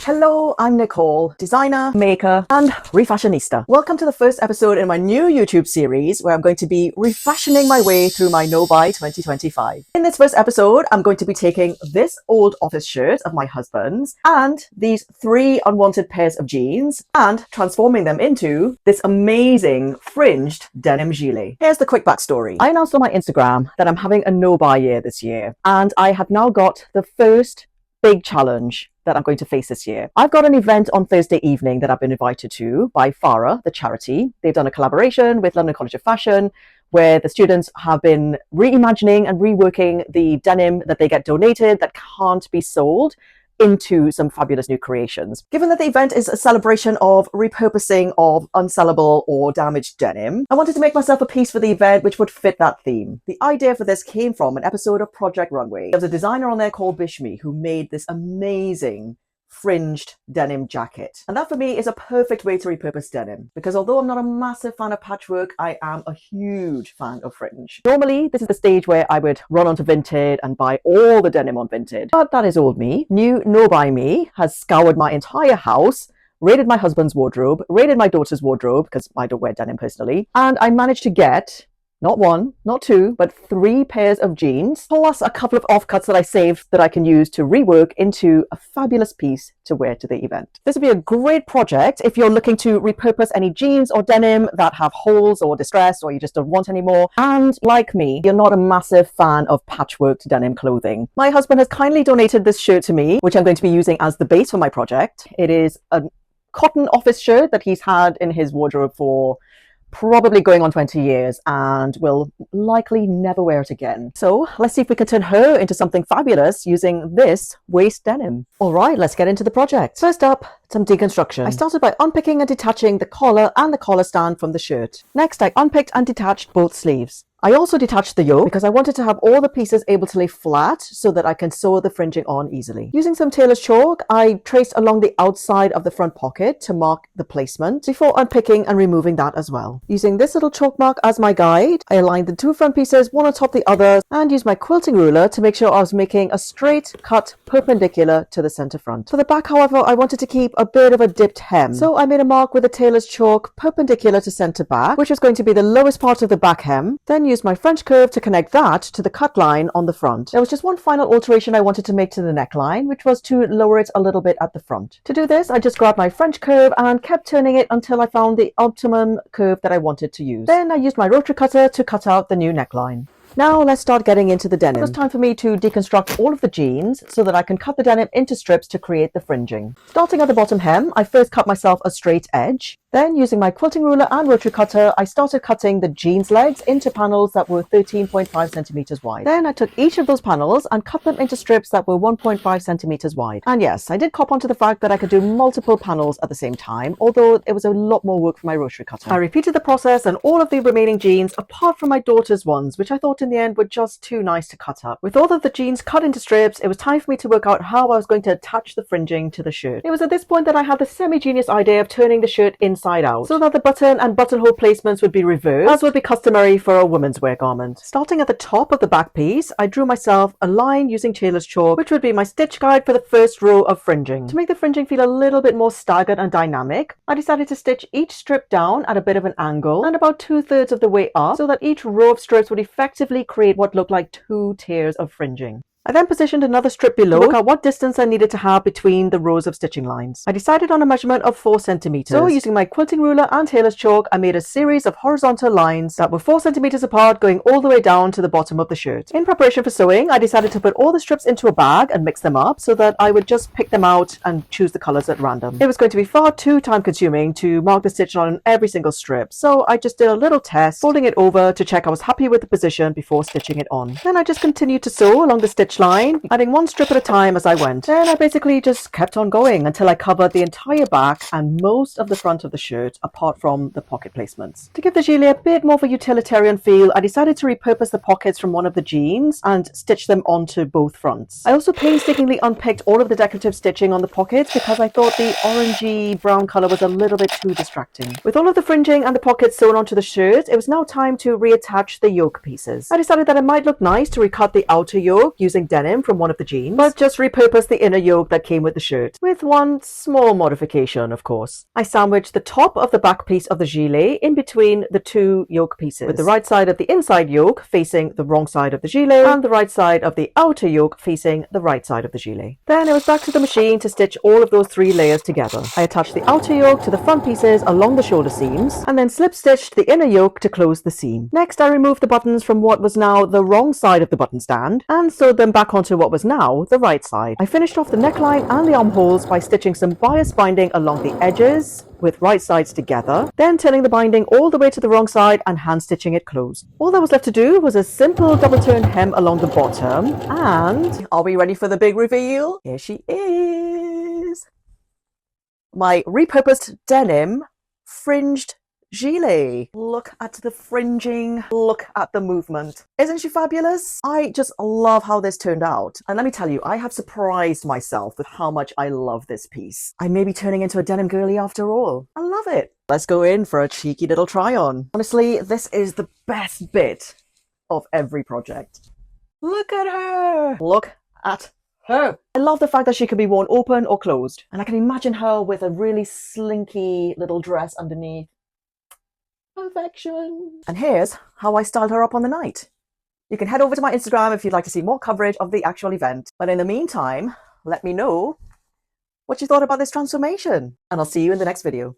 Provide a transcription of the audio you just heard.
Hello, I'm Nicole, designer, maker, and refashionista. Welcome to the first episode in my new YouTube series where I'm going to be refashioning my way through my no-buy 2025. In this first episode, I'm going to be taking this old office shirt of my husband's and these 3 unwanted pairs of jeans and transforming them into this amazing fringed denim gilet. Here's the quick backstory. I announced on my Instagram that I'm having a no-buy year this year, and I have now got the first big challenge that I'm going to face this year. I've got an event on Thursday evening that I've been invited to by Farah, the charity. They've done a collaboration with London College of Fashion where the students have been reimagining and reworking the denim that they get donated that can't be sold into some fabulous new creations. Given that the event is a celebration of repurposing of unsellable or damaged denim, I wanted to make myself a piece for the event which would fit that theme. The idea for this came from an episode of Project Runway. There was a designer on there called Bishmi who made this amazing fringed denim jacket. And that for me is a perfect way to repurpose denim, because although I'm not a massive fan of patchwork, I am a huge fan of fringe. Normally, this is the stage where I would run onto Vinted and buy all the denim on Vinted. But that is old me. New no-buy me has scoured my entire house, raided my husband's wardrobe, raided my daughter's wardrobe, because I don't wear denim personally, and I managed to get not 1, not 2, but 3 pairs of jeans, plus a couple of offcuts that I saved that I can use to rework into a fabulous piece to wear to the event. This would be a great project if you're looking to repurpose any jeans or denim that have holes or distress or you just don't want anymore. And like me, you're not a massive fan of patchworked denim clothing. My husband has kindly donated this shirt to me, which I'm going to be using as the base for my project. It is a cotton office shirt that he's had in his wardrobe for probably going on 20 years and will likely never wear it again. So let's see if we can turn her into something fabulous using this waste denim. All right, let's get into the project. First up, some deconstruction. I started by unpicking and detaching the collar and the collar stand from the shirt. Next, I unpicked and detached both sleeves. I also detached the yoke because I wanted to have all the pieces able to lay flat so that I can sew the fringing on easily. Using some tailor's chalk, I traced along the outside of the front pocket to mark the placement before unpicking and removing that as well. Using this little chalk mark as my guide, I aligned the 2 front pieces one on top the other and used my quilting ruler to make sure I was making a straight cut perpendicular to the center front. For the back, however, I wanted to keep a bit of a dipped hem. So I made a mark with the tailor's chalk perpendicular to center back, which was going to be the lowest part of the back hem. Then used my French curve to connect that to the cut line on the front. There was just one final alteration I wanted to make to the neckline, which was to lower it a little bit at the front. To do this, I just grabbed my French curve and kept turning it until I found the optimum curve that I wanted to use. Then I used my rotary cutter to cut out the new neckline. Now let's start getting into the denim. It was time for me to deconstruct all of the jeans so that I can cut the denim into strips to create the fringing. Starting at the bottom hem, I first cut myself a straight edge. Then using my quilting ruler and rotary cutter, I started cutting the jeans legs into panels that were 13.5 centimeters wide. Then I took each of those panels and cut them into strips that were 1.5 centimeters wide. And yes, I did cop onto the fact that I could do multiple panels at the same time, although it was a lot more work for my rotary cutter. I repeated the process on all of the remaining jeans apart from my daughter's ones, which I thought in the end were just too nice to cut up. With all of the jeans cut into strips, it was time for me to work out how I was going to attach the fringing to the shirt. It was at this point that I had the semi-genius idea of turning the shirt inside out so that the button and buttonhole placements would be reversed, as would be customary for a woman's wear garment. Starting at the top of the back piece, I drew myself a line using tailor's chalk, which would be my stitch guide for the first row of fringing. To make the fringing feel a little bit more staggered and dynamic, I decided to stitch each strip down at a bit of an angle and about 2/3 of the way up so that each row of strips would effectively create what looked like 2 tiers of fringing. I then positioned another strip below to work out what distance I needed to have between the rows of stitching lines. I decided on a measurement of 4 centimeters. So using my quilting ruler and tailor's chalk, I made a series of horizontal lines that were 4 centimeters apart going all the way down to the bottom of the shirt. In preparation for sewing, I decided to put all the strips into a bag and mix them up so that I would just pick them out and choose the colors at random. It was going to be far too time consuming to mark the stitch on every single strip, so I just did a little test, folding it over to check I was happy with the position before stitching it on. Then I just continued to sew along the stitch line, adding 1 strip at a time as I went. Then I basically just kept on going until I covered the entire back and most of the front of the shirt apart from the pocket placements. To give the gilet a bit more of a utilitarian feel, I decided to repurpose the pockets from one of the jeans and stitch them onto both fronts. I also painstakingly unpicked all of the decorative stitching on the pockets because I thought the orangey brown color was a little bit too distracting. With all of the fringing and the pockets sewn onto the shirt, it was now time to reattach the yoke pieces. I decided that it might look nice to recut the outer yoke using same denim from one of the jeans, but just repurposed the inner yoke that came with the shirt, with one small modification, of course. I sandwiched the top of the back piece of the gilet in between the two yoke pieces, with the right side of the inside yoke facing the wrong side of the gilet and the right side of the outer yoke facing the right side of the gilet. Then it was back to the machine to stitch all of those 3 layers together. I attached the outer yoke to the front pieces along the shoulder seams and then slip stitched the inner yoke to close the seam. Next, I removed the buttons from what was now the wrong side of the button stand and sewed them back onto what was now the right side. I finished off the neckline and the armholes by stitching some bias binding along the edges with right sides together, then turning the binding all the way to the wrong side and hand stitching it closed. All that was left to do was a simple double turn hem along the bottom, and are we ready for the big reveal? Here she is! My repurposed denim fringed gilet. Look at the fringing, look at the movement. Isn't she fabulous? I just love how this turned out. And let me tell you, I have surprised myself with how much I love this piece. I may be turning into a denim girly after all. I love it. Let's go in for a cheeky little try on. Honestly, this is the best bit of every project. Look at her! Look at her! I love the fact that she can be worn open or closed. And I can imagine her with a really slinky little dress underneath. Perfection. And here's how I styled her up on the night. You can head over to my Instagram if you'd like to see more coverage of the actual event. But in the meantime, let me know what you thought about this transformation. And I'll see you in the next video.